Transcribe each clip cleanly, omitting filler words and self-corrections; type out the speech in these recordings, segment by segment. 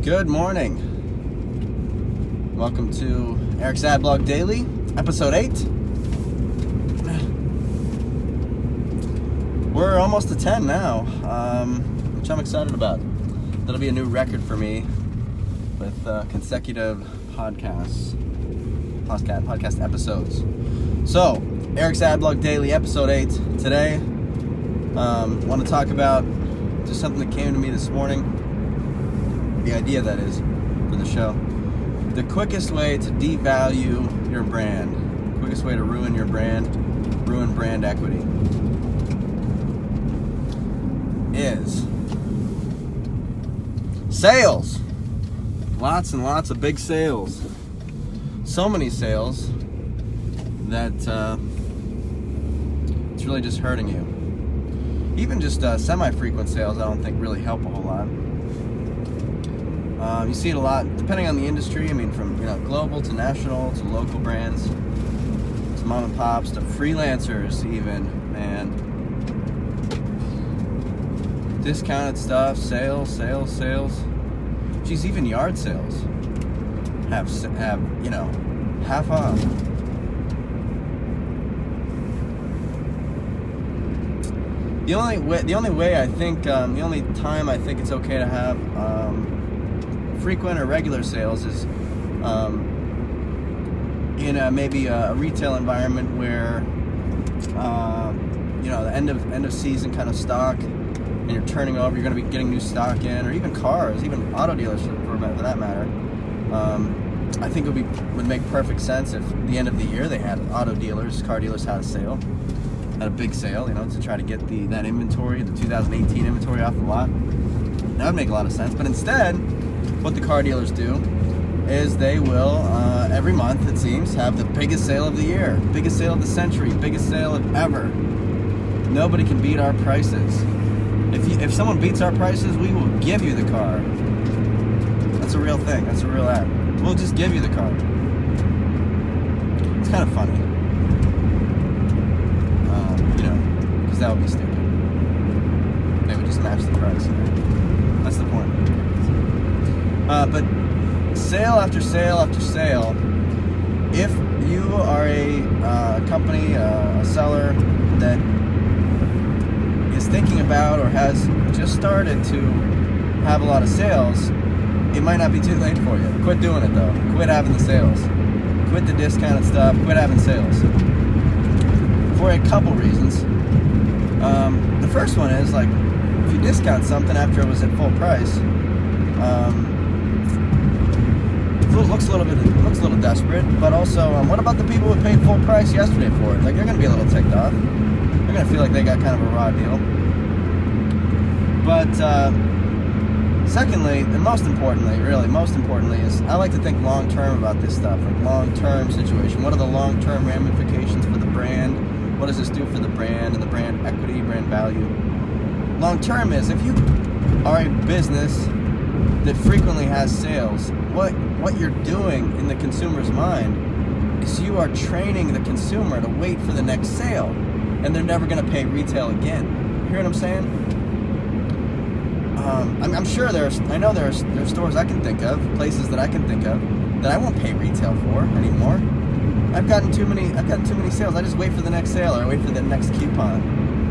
Good morning. Welcome to Eric's Ad Blog Daily, episode 8. We're almost to 10 now, which I'm excited about. That'll be a new record for me with consecutive podcast episodes. So, Eric's Ad Blog Daily, episode 8. Today, want to talk about just something that came to me this morning. The idea, that is, for the show. The quickest way to devalue your brand, the quickest way to ruin your brand, ruin brand equity, is sales. Lots and lots of big sales. So many sales that it's really just hurting you. Even just semi-frequent sales, I don't think really help a whole lot. You see it a lot, depending on the industry. I mean, from global to national to local brands, to mom and pops to freelancers, even. Man, discounted stuff, sales. Geez, even yard sales have half off. The only way I think, the only time I think it's okay to have frequent or regular sales is in maybe a retail environment where the end of season kind of stock, and you're turning over, you're going to be getting new stock in, or even cars, even auto dealers for that matter. I think it would make perfect sense if at the end of the year they had car dealers had a sale, had a big sale, to try to get that inventory, the 2018 inventory off the lot. That would make a lot of sense. But instead, what the car dealers do is they will, every month it seems, have the biggest sale of the year, biggest sale of the century, biggest sale of ever. Nobody can beat our prices. If someone beats our prices, we will give you the car. That's a real thing. That's a real ad. We'll just give you the car. It's kind of funny. Because that would be stupid. They would just match the price. That's the point. But sale after sale after sale, if you are a company, a seller that is thinking about or has just started to have a lot of sales, it might not be too late for you. Quit doing it though. Quit having the sales. Quit the discounted stuff. Quit having sales. For a couple reasons. The first one is, like, if you discount something after it was at full price, it looks a little desperate. But also, what about the people who paid full price yesterday for it? Like, they're going to be a little ticked off. They're going to feel like they got kind of a raw deal. But secondly, and most importantly, is I like to think long-term about this stuff, like long-term situation. What are the long-term ramifications for the brand? What does this do for the brand and the brand equity, brand value? Long-term is, if you are a business that frequently has sales, what you're doing in the consumer's mind is you are training the consumer to wait for the next sale, and they're never going to pay retail again. You hear what I'm saying? I'm sure there are stores I can think of, places that I can think of, that I won't pay retail for anymore. I've gotten too many sales. I just wait for the next sale, or I wait for the next coupon,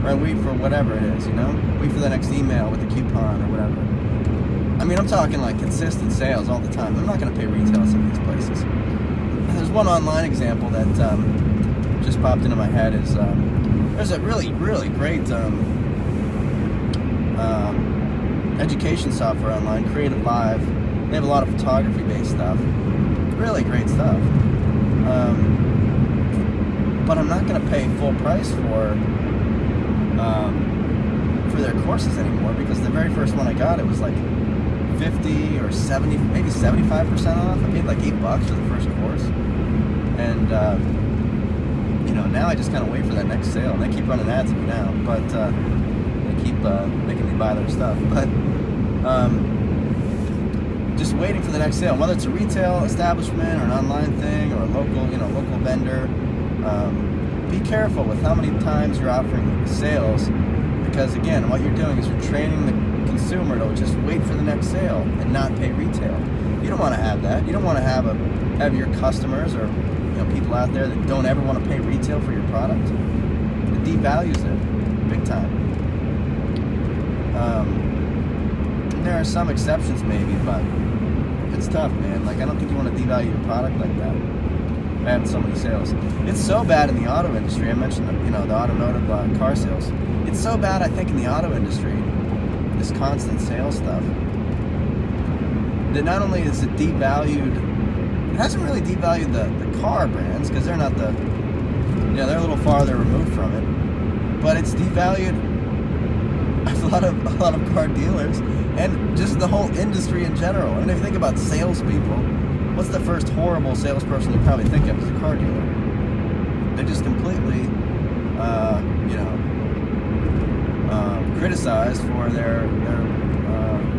or I wait for whatever it is, wait for the next email with the coupon or whatever. I mean, I'm talking like consistent sales all the time. I'm not going to pay retail at some of these places. And there's one online example that just popped into my head. Is there's a really, really great education software online, Creative Live. They have a lot of photography-based stuff. Really great stuff. But I'm not going to pay full price for their courses anymore, because the very first one I got, it was like 50 or 70, maybe 75% off. I paid like $8 for the first course, and now I just kind of wait for that next sale. And they keep running ads at me now, but they keep making me buy their stuff. But just waiting for the next sale, whether it's a retail establishment or an online thing or a local vendor. Be careful with how many times you're offering sales, because again, what you're doing is you're training consumer to just wait for the next sale and not pay retail. You don't want to have that. You don't want to have your customers or people out there that don't ever want to pay retail for your product. It devalues it big time. And there are some exceptions maybe, but it's tough, man. Like, I don't think you want to devalue your product like that. I have so many sales. It's so bad in the auto industry. I mentioned the automotive car sales. It's so bad, I think, in the auto industry, this constant sales stuff, that not only is it devalued, it hasn't really devalued the car brands, because they're not they're a little farther removed from it, but it's devalued a lot of car dealers and just the whole industry in general. I mean, if you think about salespeople, what's the first horrible salesperson you probably think of as a car dealer? They're just completely, criticized for their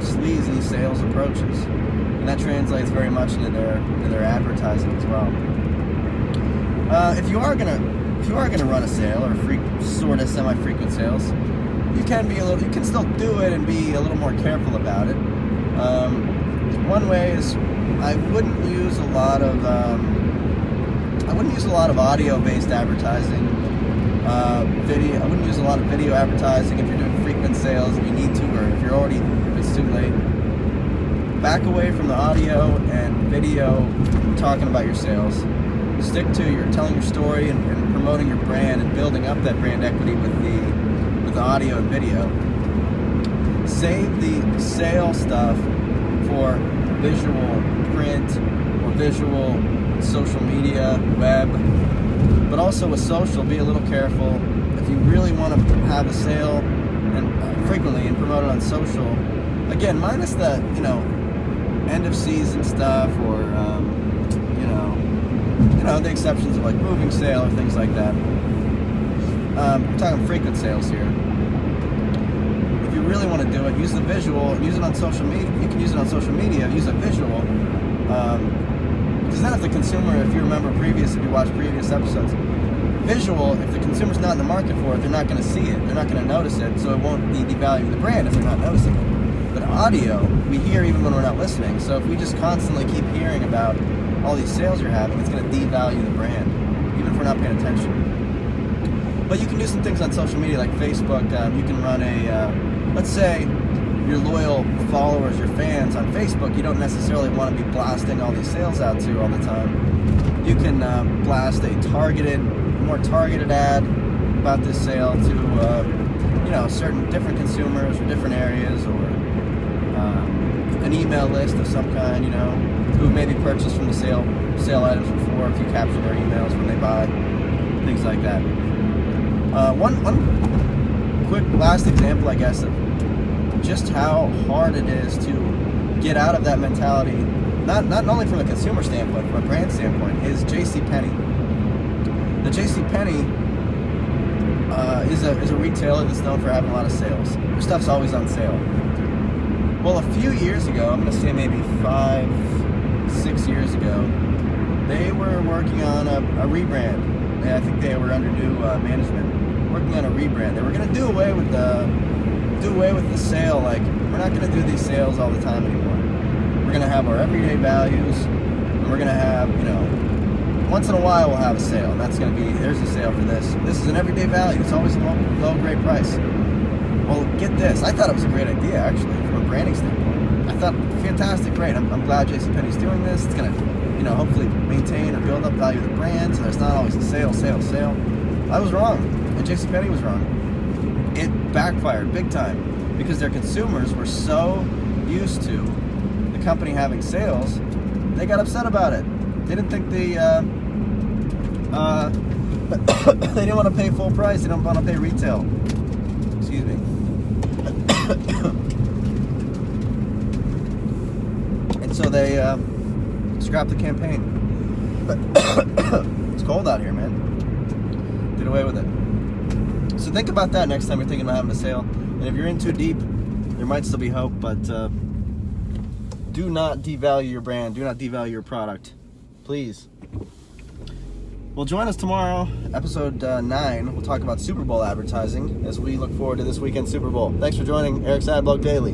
sleazy sales approaches, and that translates very much into their advertising as well. If you are gonna run a sale or sort of semi-frequent sales, you can still do it and be a little more careful about it. One way is I wouldn't use a lot of audio-based advertising. Video. I wouldn't use a lot of video advertising if you're doing frequent sales, if you need to, or if it's too late. Back away from the audio and video talking about your sales. Stick to telling your story and promoting your brand and building up that brand equity with the audio and video. Save the sale stuff for visual print or visual social media, web. But also with social, be a little careful. If you really want to have a sale and frequently and promote it on social, again, minus the end of season stuff or the exceptions of like moving sale or things like that. I'm talking frequent sales here. If you really want to do it, use the visual. Use it on social media. You can use it on social media. Use a visual. Because then if the consumer, if you watch previous episodes, visual, if the consumer's not in the market for it, they're not going to see it. They're not going to notice it, so it won't be devaluing the brand if they're not noticing it. But audio, we hear even when we're not listening. So if we just constantly keep hearing about all these sales you're having, it's going to devalue the brand, even if we're not paying attention. But you can do some things on social media like Facebook. You can run let's say your loyal followers, your fans on Facebook, you don't necessarily want to be blasting all these sales out to all the time. You can blast a more targeted ad about this sale to certain different consumers or different areas, or an email list of some kind, who maybe purchased from the sale items before, if you capture their emails when they buy, things like that. One quick last example, I guess, of just how hard it is to get out of that mentality, not only from a consumer standpoint, from a brand standpoint, is JCPenney. The JCPenney is a retailer that's known for having a lot of sales. Their stuff's always on sale. Well, a few years ago, I'm going to say maybe 5-6 years ago, they were working on a rebrand. I think they were under new management, working on a rebrand. They were going to do away with the sale. Like, we're not going to do these sales all the time anymore. We're going to have our everyday values, and we're going to have, once in a while we'll have a sale, and that's going to be, there's a sale for this. This is an everyday value. It's always a low, great price. Well, get this. I thought it was a great idea, actually, from a branding standpoint. I thought, fantastic, great. I'm glad JCPenney's doing this. It's going to, hopefully maintain or build up value of the brand, so there's not always a sale. I was wrong, and JCPenney was wrong. It backfired big time because their consumers were so used to the company having sales, they got upset about it. They didn't think they didn't want to pay full price. They don't want to pay retail. Excuse me. And so they scrapped the campaign. It's cold out here, man. Get away with it. So think about that next time you're thinking about having a sale. And if you're in too deep, there might still be hope, but do not devalue your brand. Do not devalue your product. Please. Well, join us tomorrow, episode 9. We'll talk about Super Bowl advertising as we look forward to this weekend's Super Bowl. Thanks for joining Eric's Adblog Daily.